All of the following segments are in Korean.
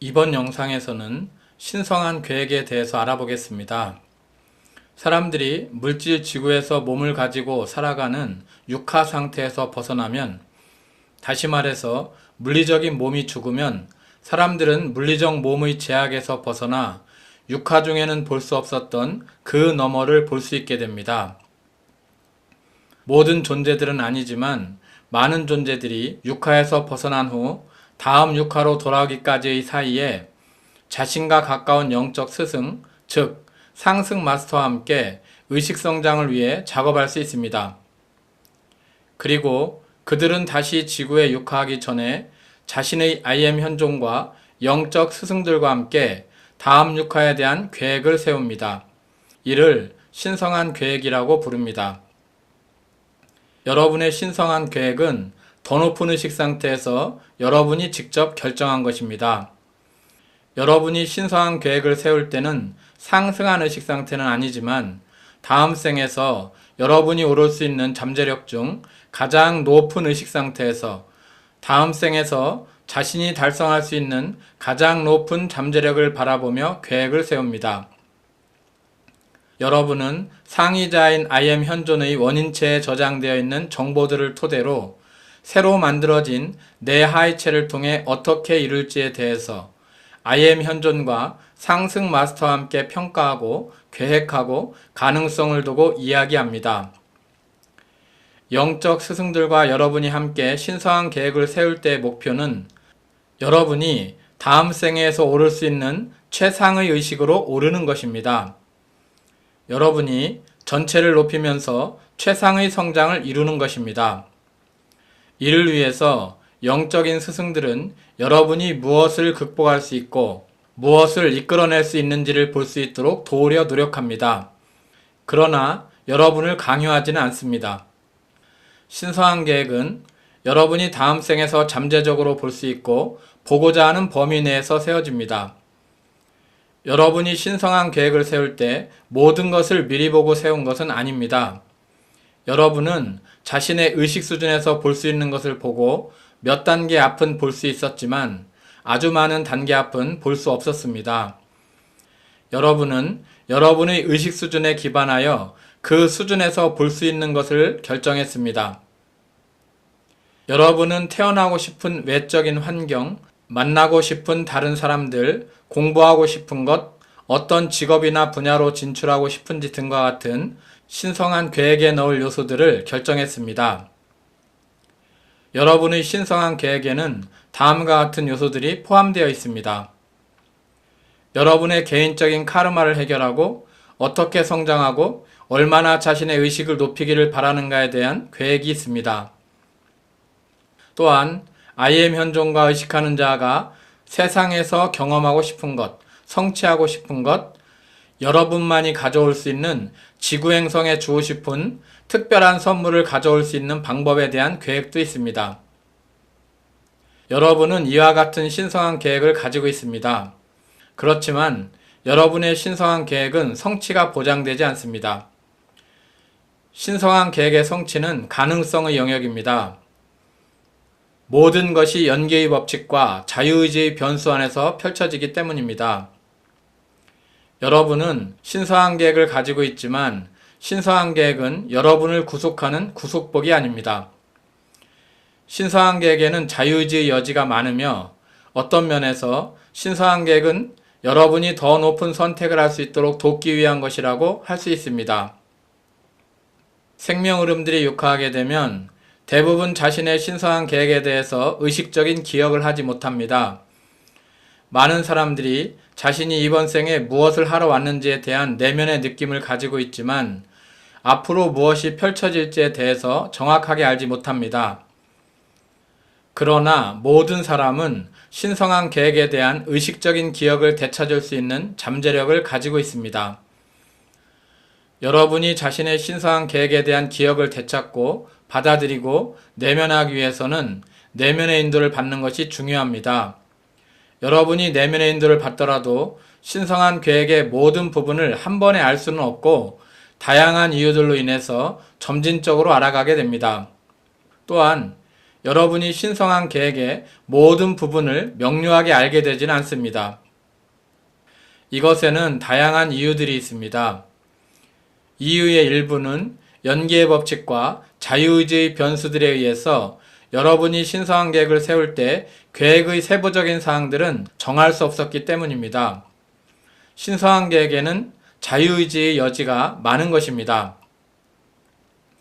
이번 영상에서는 신성한 계획에 대해서 알아보겠습니다. 사람들이 물질 지구에서 몸을 가지고 살아가는 육하 상태에서 벗어나면, 다시 말해서 물리적인 몸이 죽으면 사람들은 물리적 몸의 제약에서 벗어나 육하 중에는 볼 수 없었던 그 너머를 볼 수 있게 됩니다. 모든 존재들은 아니지만 많은 존재들이 육하에서 벗어난 후 다음 육하로 돌아오기까지의 사이에 자신과 가까운 영적 스승, 즉 상승 마스터와 함께 의식 성장을 위해 작업할 수 있습니다. 그리고 그들은 다시 지구에 육하하기 전에 자신의 IM 현존과 영적 스승들과 함께 다음 육하에 대한 계획을 세웁니다. 이를 신성한 계획이라고 부릅니다. 여러분의 신성한 계획은 더 높은 의식 상태에서 여러분이 직접 결정한 것입니다. 여러분이 신성한 계획을 세울 때는 상승한 의식 상태는 아니지만 다음 생에서 여러분이 오를 수 있는 잠재력 중 가장 높은 의식 상태에서 다음 생에서 자신이 달성할 수 있는 가장 높은 잠재력을 바라보며 계획을 세웁니다. 여러분은 상위자인 IM 현존의 원인체에 저장되어 있는 정보들을 토대로 새로 만들어진 내 하이체를 통해 어떻게 이룰지에 대해서 IM 현존과 상승 마스터와 함께 평가하고 계획하고 가능성을 두고 이야기합니다. 영적 스승들과 여러분이 함께 신성한 계획을 세울 때의 목표는 여러분이 다음 생에서 오를 수 있는 최상의 의식으로 오르는 것입니다. 여러분이 전체를 높이면서 최상의 성장을 이루는 것입니다. 이를 위해서 영적인 스승들은 여러분이 무엇을 극복할 수 있고 무엇을 이끌어낼 수 있는지를 볼 수 있도록 도우려 노력합니다. 그러나 여러분을 강요하지는 않습니다. 신성한 계획은 여러분이 다음 생에서 잠재적으로 볼 수 있고 보고자 하는 범위 내에서 세워집니다. 여러분이 신성한 계획을 세울 때 모든 것을 미리 보고 세운 것은 아닙니다. 여러분은 자신의 의식 수준에서 볼 수 있는 것을 보고 몇 단계 앞은 볼 수 있었지만 아주 많은 단계 앞은 볼 수 없었습니다. 여러분은 여러분의 의식 수준에 기반하여 그 수준에서 볼 수 있는 것을 결정했습니다. 여러분은 태어나고 싶은 외적인 환경, 만나고 싶은 다른 사람들, 공부하고 싶은 것, 어떤 직업이나 분야로 진출하고 싶은지 등과 같은 신성한 계획에 넣을 요소들을 결정했습니다. 여러분의 신성한 계획에는 다음과 같은 요소들이 포함되어 있습니다. 여러분의 개인적인 카르마를 해결하고 어떻게 성장하고 얼마나 자신의 의식을 높이기를 바라는가에 대한 계획이 있습니다. 또한 IM 현존과 의식하는 자가 세상에서 경험하고 싶은 것, 성취하고 싶은 것, 여러분만이 가져올 수 있는 지구 행성에 주고 싶은 특별한 선물을 가져올 수 있는 방법에 대한 계획도 있습니다. 여러분은 이와 같은 신성한 계획을 가지고 있습니다. 그렇지만 여러분의 신성한 계획은 성취가 보장되지 않습니다. 신성한 계획의 성취는 가능성의 영역입니다. 모든 것이 연계의 법칙과 자유의지의 변수 안에서 펼쳐지기 때문입니다. 여러분은 신성한 계획을 가지고 있지만 신성한 계획은 여러분을 구속하는 구속복이 아닙니다. 신성한 계획에는 자유의지의 여지가 많으며 어떤 면에서 신성한 계획은 여러분이 더 높은 선택을 할 수 있도록 돕기 위한 것이라고 할 수 있습니다. 생명 흐름들이 육화하게 되면 대부분 자신의 신성한 계획에 대해서 의식적인 기억을 하지 못합니다. 많은 사람들이 자신이 이번 생에 무엇을 하러 왔는지에 대한 내면의 느낌을 가지고 있지만 앞으로 무엇이 펼쳐질지에 대해서 정확하게 알지 못합니다. 그러나 모든 사람은 신성한 계획에 대한 의식적인 기억을 되찾을 수 있는 잠재력을 가지고 있습니다. 여러분이 자신의 신성한 계획에 대한 기억을 되찾고 받아들이고 내면하기 위해서는 내면의 인도를 받는 것이 중요합니다. 여러분이 내면의 인도를 받더라도 신성한 계획의 모든 부분을 한 번에 알 수는 없고 다양한 이유들로 인해서 점진적으로 알아가게 됩니다. 또한 여러분이 신성한 계획의 모든 부분을 명료하게 알게 되지는 않습니다. 이것에는 다양한 이유들이 있습니다. 이유의 일부는 연기의 법칙과 자유의지의 변수들에 의해서 여러분이 신성한 계획을 세울 때 계획의 세부적인 사항들은 정할 수 없었기 때문입니다. 신성한 계획에는 자유의지의 여지가 많은 것입니다.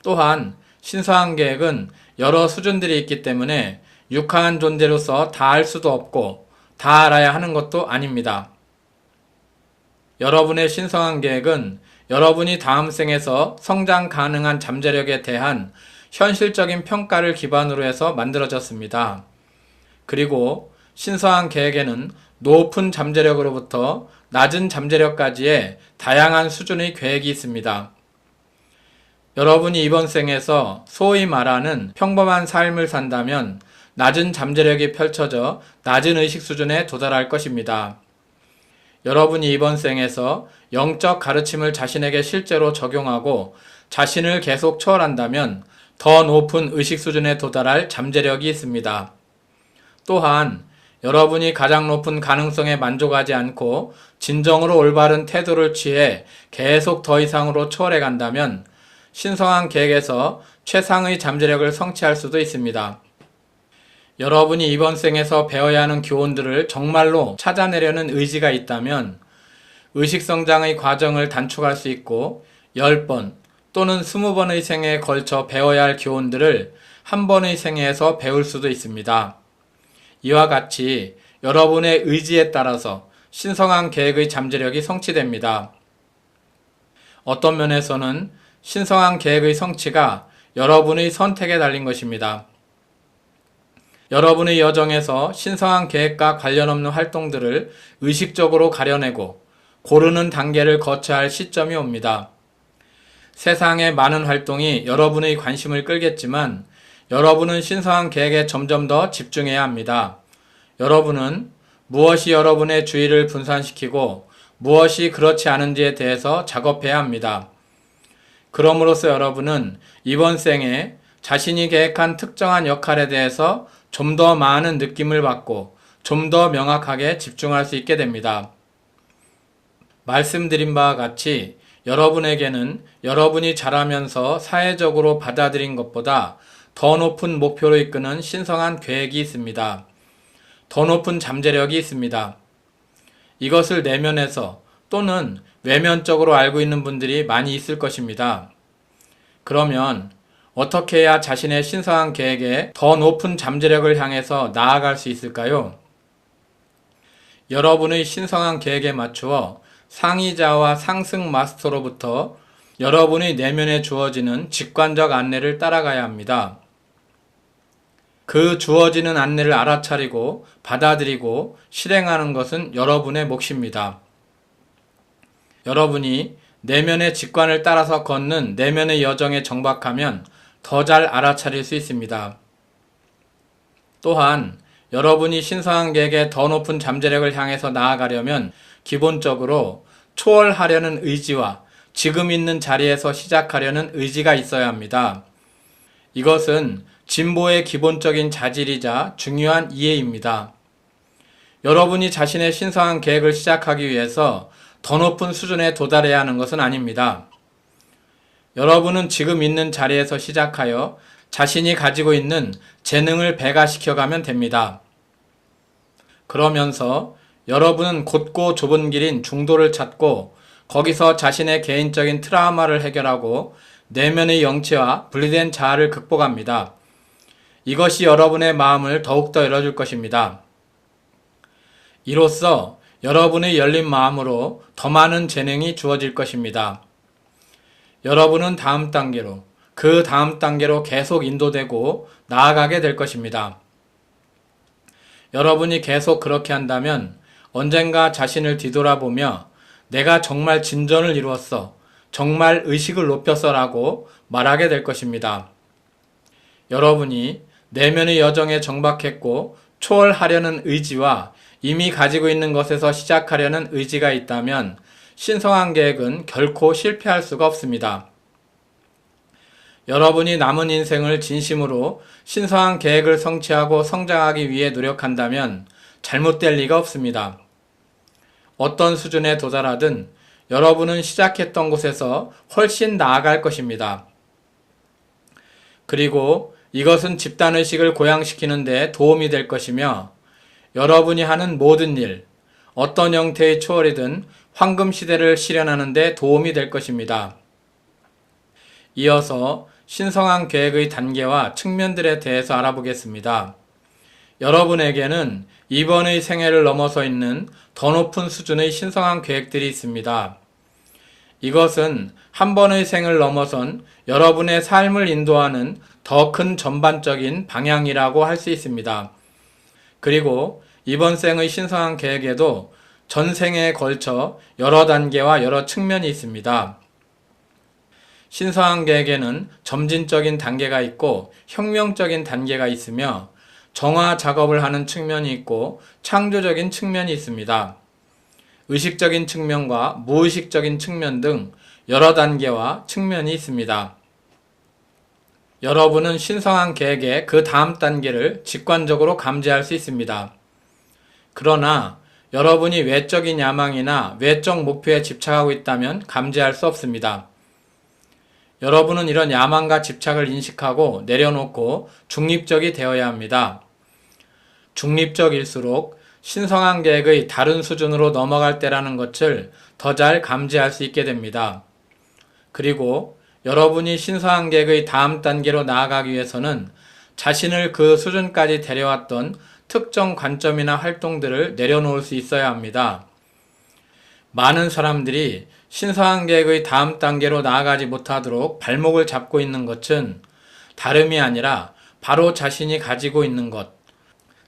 또한 신성한 계획은 여러 수준들이 있기 때문에 육한한 존재로서 다 알 수도 없고 다 알아야 하는 것도 아닙니다. 여러분의 신성한 계획은 여러분이 다음 생에서 성장 가능한 잠재력에 대한 현실적인 평가를 기반으로 해서 만들어졌습니다. 그리고 신성한 계획에는 높은 잠재력으로부터 낮은 잠재력까지의 다양한 수준의 계획이 있습니다. 여러분이 이번 생에서 소위 말하는 평범한 삶을 산다면 낮은 잠재력이 펼쳐져 낮은 의식 수준에 도달할 것입니다. 여러분이 이번 생에서 영적 가르침을 자신에게 실제로 적용하고 자신을 계속 초월한다면 더 높은 의식 수준에 도달할 잠재력이 있습니다. 또한 여러분이 가장 높은 가능성에 만족하지 않고 진정으로 올바른 태도를 취해 계속 더 이상으로 초월해 간다면 신성한 계획에서 최상의 잠재력을 성취할 수도 있습니다. 여러분이 이번 생에서 배워야 하는 교훈들을 정말로 찾아내려는 의지가 있다면 의식성장의 과정을 단축할 수 있고 10번 또는 20번의 생애에 걸쳐 배워야 할 교훈들을 한 번의 생애에서 배울 수도 있습니다. 이와 같이 여러분의 의지에 따라서 신성한 계획의 잠재력이 성취됩니다. 어떤 면에서는 신성한 계획의 성취가 여러분의 선택에 달린 것입니다. 여러분의 여정에서 신성한 계획과 관련 없는 활동들을 의식적으로 가려내고 고르는 단계를 거쳐야 할 시점이 옵니다. 세상의 많은 활동이 여러분의 관심을 끌겠지만 여러분은 신성한 계획에 점점 더 집중해야 합니다. 여러분은 무엇이 여러분의 주의를 분산시키고 무엇이 그렇지 않은지에 대해서 작업해야 합니다. 그럼으로써 여러분은 이번 생에 자신이 계획한 특정한 역할에 대해서 좀 더 많은 느낌을 받고 좀 더 명확하게 집중할 수 있게 됩니다. 말씀드린 바와 같이 여러분에게는 여러분이 자라면서 사회적으로 받아들인 것보다 더 높은 목표로 이끄는 신성한 계획이 있습니다. 더 높은 잠재력이 있습니다. 이것을 내면에서 또는 외면적으로 알고 있는 분들이 많이 있을 것입니다. 그러면 어떻게 해야 자신의 신성한 계획에 더 높은 잠재력을 향해서 나아갈 수 있을까요? 여러분의 신성한 계획에 맞추어 상의자와 상승 마스터로부터 여러분의 내면에 주어지는 직관적 안내를 따라가야 합니다. 그 주어지는 안내를 알아차리고 받아들이고 실행하는 것은 여러분의 몫입니다. 여러분이 내면의 직관을 따라서 걷는 내면의 여정에 정박하면 더 잘 알아차릴 수 있습니다. 또한 여러분이 신성한 계획에 더 높은 잠재력을 향해서 나아가려면 기본적으로 초월하려는 의지와 지금 있는 자리에서 시작하려는 의지가 있어야 합니다. 이것은 진보의 기본적인 자질이자 중요한 이해입니다. 여러분이 자신의 신성한 계획을 시작하기 위해서 더 높은 수준에 도달해야 하는 것은 아닙니다. 여러분은 지금 있는 자리에서 시작하여 자신이 가지고 있는 재능을 배가시켜가면 됩니다. 그러면서 여러분은 곧고 좁은 길인 중도를 찾고 거기서 자신의 개인적인 트라우마를 해결하고 내면의 영체와 분리된 자아를 극복합니다. 이것이 여러분의 마음을 더욱더 열어줄 것입니다. 이로써 여러분의 열린 마음으로 더 많은 재능이 주어질 것입니다. 여러분은 다음 단계로, 그 다음 단계로 계속 인도되고 나아가게 될 것입니다. 여러분이 계속 그렇게 한다면 언젠가 자신을 뒤돌아보며 내가 정말 진전을 이루었어, 정말 의식을 높였어 라고 말하게 될 것입니다. 여러분이 내면의 여정에 정박했고 초월하려는 의지와 이미 가지고 있는 것에서 시작하려는 의지가 있다면 신성한 계획은 결코 실패할 수가 없습니다. 여러분이 남은 인생을 진심으로 신성한 계획을 성취하고 성장하기 위해 노력한다면 잘못될 리가 없습니다. 어떤 수준에 도달하든 여러분은 시작했던 곳에서 훨씬 나아갈 것입니다. 그리고 이것은 집단의식을 고양시키는 데 도움이 될 것이며 여러분이 하는 모든 일, 어떤 형태의 초월이든 황금시대를 실현하는 데 도움이 될 것입니다. 이어서 신성한 계획의 단계와 측면들에 대해서 알아보겠습니다. 여러분에게는 이번의 생애를 넘어서 있는 더 높은 수준의 신성한 계획들이 있습니다. 이것은 한 번의 생을 넘어선 여러분의 삶을 인도하는 더 큰 전반적인 방향이라고 할 수 있습니다. 그리고 이번 생의 신성한 계획에도 전생에 걸쳐 여러 단계와 여러 측면이 있습니다. 신성한 계획에는 점진적인 단계가 있고 혁명적인 단계가 있으며 정화 작업을 하는 측면이 있고 창조적인 측면이 있습니다. 의식적인 측면과 무의식적인 측면 등 여러 단계와 측면이 있습니다. 여러분은 신성한 계획의 그 다음 단계를 직관적으로 감지할 수 있습니다. 그러나 여러분이 외적인 야망이나 외적 목표에 집착하고 있다면 감지할 수 없습니다. 여러분은 이런 야망과 집착을 인식하고 내려놓고 중립적이 되어야 합니다. 중립적일수록 신성한 계획의 다른 수준으로 넘어갈 때라는 것을 더 잘 감지할 수 있게 됩니다. 그리고 여러분이 신성한 계획의 다음 단계로 나아가기 위해서는 자신을 그 수준까지 데려왔던 특정 관점이나 활동들을 내려놓을 수 있어야 합니다. 많은 사람들이 신성한 계획의 다음 단계로 나아가지 못하도록 발목을 잡고 있는 것은 다름이 아니라 바로 자신이 가지고 있는 것,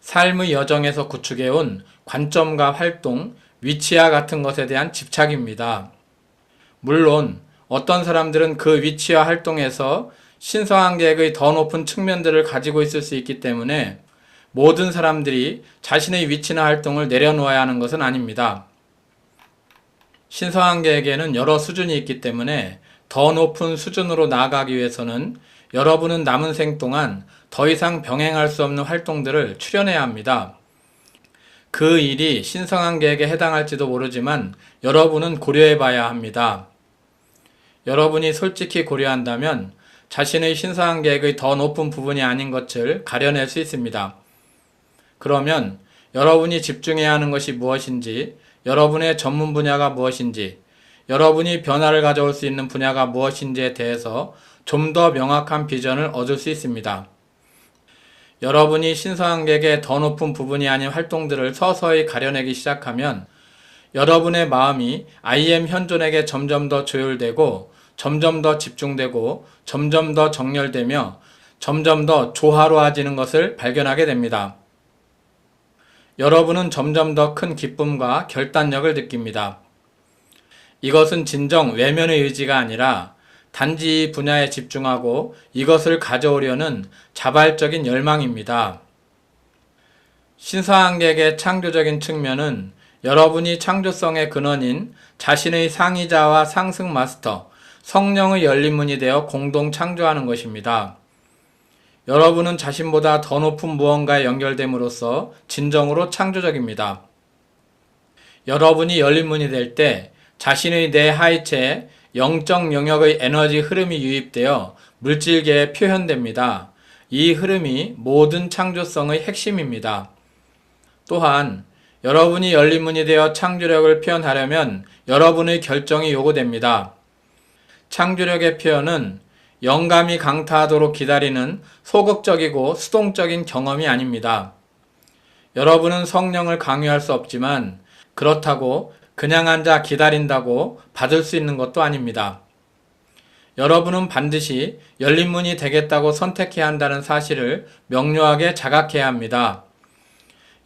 삶의 여정에서 구축해온 관점과 활동, 위치와 같은 것에 대한 집착입니다. 물론 어떤 사람들은 그 위치와 활동에서 신성한 계획의 더 높은 측면들을 가지고 있을 수 있기 때문에 모든 사람들이 자신의 위치나 활동을 내려놓아야 하는 것은 아닙니다. 신성한 계획에는 여러 수준이 있기 때문에 더 높은 수준으로 나아가기 위해서는 여러분은 남은 생 동안 더 이상 병행할 수 없는 활동들을 추려내야 합니다. 그 일이 신성한 계획에 해당할지도 모르지만 여러분은 고려해 봐야 합니다. 여러분이 솔직히 고려한다면 자신의 신성한 계획의 더 높은 부분이 아닌 것을 가려낼 수 있습니다. 그러면 여러분이 집중해야 하는 것이 무엇인지, 여러분의 전문 분야가 무엇인지, 여러분이 변화를 가져올 수 있는 분야가 무엇인지에 대해서 좀 더 명확한 비전을 얻을 수 있습니다. 여러분이 신성한 계획의 더 높은 부분이 아닌 활동들을 서서히 가려내기 시작하면 여러분의 마음이 I am 현존에게 점점 더 조율되고 점점 더 집중되고 점점 더 정렬되며 점점 더 조화로워지는 것을 발견하게 됩니다. 여러분은 점점 더 큰 기쁨과 결단력을 느낍니다. 이것은 진정 외면의 의지가 아니라 단지 이 분야에 집중하고 이것을 가져오려는 자발적인 열망입니다. 신성한 계획의 창조적인 측면은 여러분이 창조성의 근원인 자신의 상의자와 상승 마스터, 성령의 열린 문이 되어 공동 창조하는 것입니다. 여러분은 자신보다 더 높은 무언가에 연결됨으로써 진정으로 창조적입니다. 여러분이 열린 문이 될 때 자신의 내 하이체에 영적 영역의 에너지 흐름이 유입되어 물질계에 표현됩니다. 이 흐름이 모든 창조성의 핵심입니다. 또한 여러분이 열린 문이 되어 창조력을 표현하려면 여러분의 결정이 요구됩니다. 창조력의 표현은 영감이 강타하도록 기다리는 소극적이고 수동적인 경험이 아닙니다. 여러분은 성령을 강요할 수 없지만 그렇다고 그냥 앉아 기다린다고 받을 수 있는 것도 아닙니다. 여러분은 반드시 열린 문이 되겠다고 선택해야 한다는 사실을 명료하게 자각해야 합니다.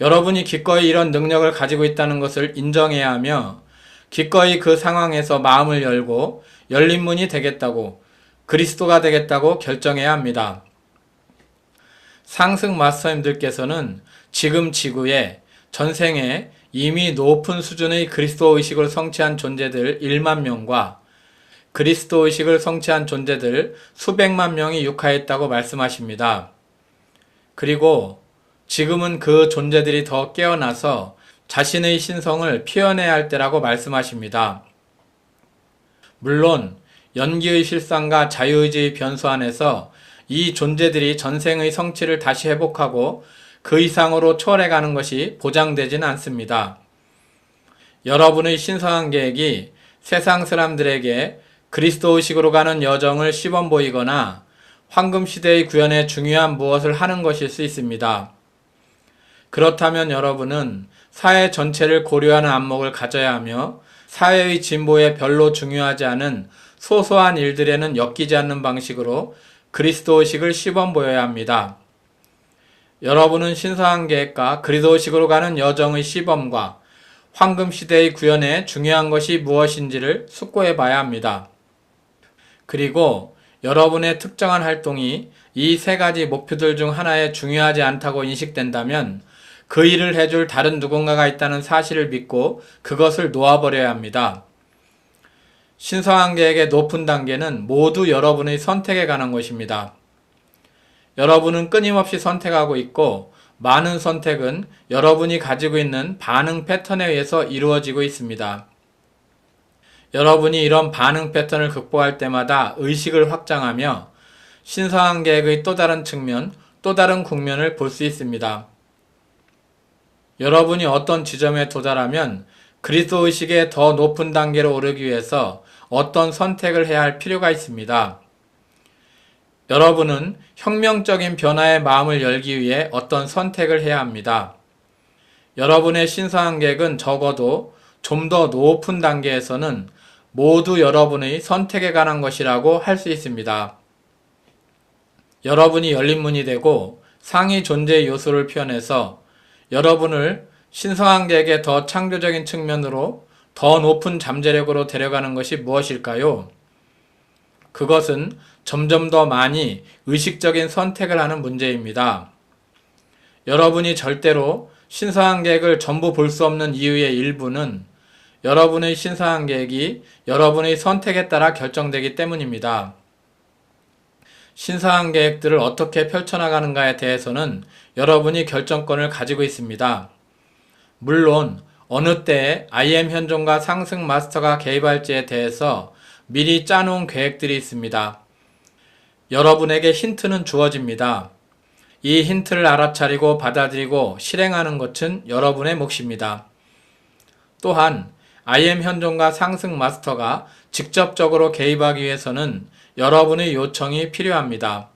여러분이 기꺼이 이런 능력을 가지고 있다는 것을 인정해야 하며 기꺼이 그 상황에서 마음을 열고 열린 문이 되겠다고, 그리스도가 되겠다고 결정해야 합니다. 상승 마스터님들께서는 지금 지구에 전생에 이미 높은 수준의 그리스도 의식을 성취한 존재들 1만 명과 그리스도 의식을 성취한 존재들 수백만 명이 육하했다고 말씀하십니다. 그리고 지금은 그 존재들이 더 깨어나서 자신의 신성을 표현해야 할 때라고 말씀하십니다. 물론 연기의 실상과 자유의지의 변수 안에서 이 존재들이 전생의 성취를 다시 회복하고 그 이상으로 초월해가는 것이 보장되지는 않습니다. 여러분의 신성한 계획이 세상 사람들에게 그리스도의식으로 가는 여정을 시범 보이거나 황금시대의 구현에 중요한 무엇을 하는 것일 수 있습니다. 그렇다면 여러분은 사회 전체를 고려하는 안목을 가져야 하며 사회의 진보에 별로 중요하지 않은 소소한 일들에는 엮이지 않는 방식으로 그리스도의식을 시범 보여야 합니다. 여러분은 신성한 계획과 그리스도의식으로 가는 여정의 시범과 황금시대의 구현에 중요한 것이 무엇인지를 숙고해 봐야 합니다. 그리고 여러분의 특정한 활동이 이 세 가지 목표들 중 하나에 중요하지 않다고 인식된다면 그 일을 해줄 다른 누군가가 있다는 사실을 믿고 그것을 놓아버려야 합니다. 신성한 계획의 높은 단계는 모두 여러분의 선택에 관한 것입니다. 여러분은 끊임없이 선택하고 있고 많은 선택은 여러분이 가지고 있는 반응 패턴에 의해서 이루어지고 있습니다. 여러분이 이런 반응 패턴을 극복할 때마다 의식을 확장하며 신성한 계획의 또 다른 측면, 또 다른 국면을 볼 수 있습니다. 여러분이 어떤 지점에 도달하면 그리스도 의식의 더 높은 단계로 오르기 위해서 어떤 선택을 해야 할 필요가 있습니다. 여러분은 혁명적인 변화의 마음을 열기 위해 어떤 선택을 해야 합니다. 여러분의 신성한 계획은 적어도 좀 더 높은 단계에서는 모두 여러분의 선택에 관한 것이라고 할 수 있습니다. 여러분이 열린 문이 되고 상위 존재의 요소를 표현해서 여러분을 신성한 계획의 더 창조적인 측면으로 더 높은 잠재력으로 데려가는 것이 무엇일까요? 그것은 점점 더 많이 의식적인 선택을 하는 문제입니다. 여러분이 절대로 신성한 계획을 전부 볼 수 없는 이유의 일부는 여러분의 신성한 계획이 여러분의 선택에 따라 결정되기 때문입니다. 신성한 계획들을 어떻게 펼쳐나가는가에 대해서는 여러분이 결정권을 가지고 있습니다. 물론 어느 때에 IM 현존과 상승 마스터가 개입할지에 대해서 미리 짜놓은 계획들이 있습니다. 여러분에게 힌트는 주어집니다. 이 힌트를 알아차리고 받아들이고 실행하는 것은 여러분의 몫입니다. 또한 IM 현존과 상승 마스터가 직접적으로 개입하기 위해서는 여러분의 요청이 필요합니다.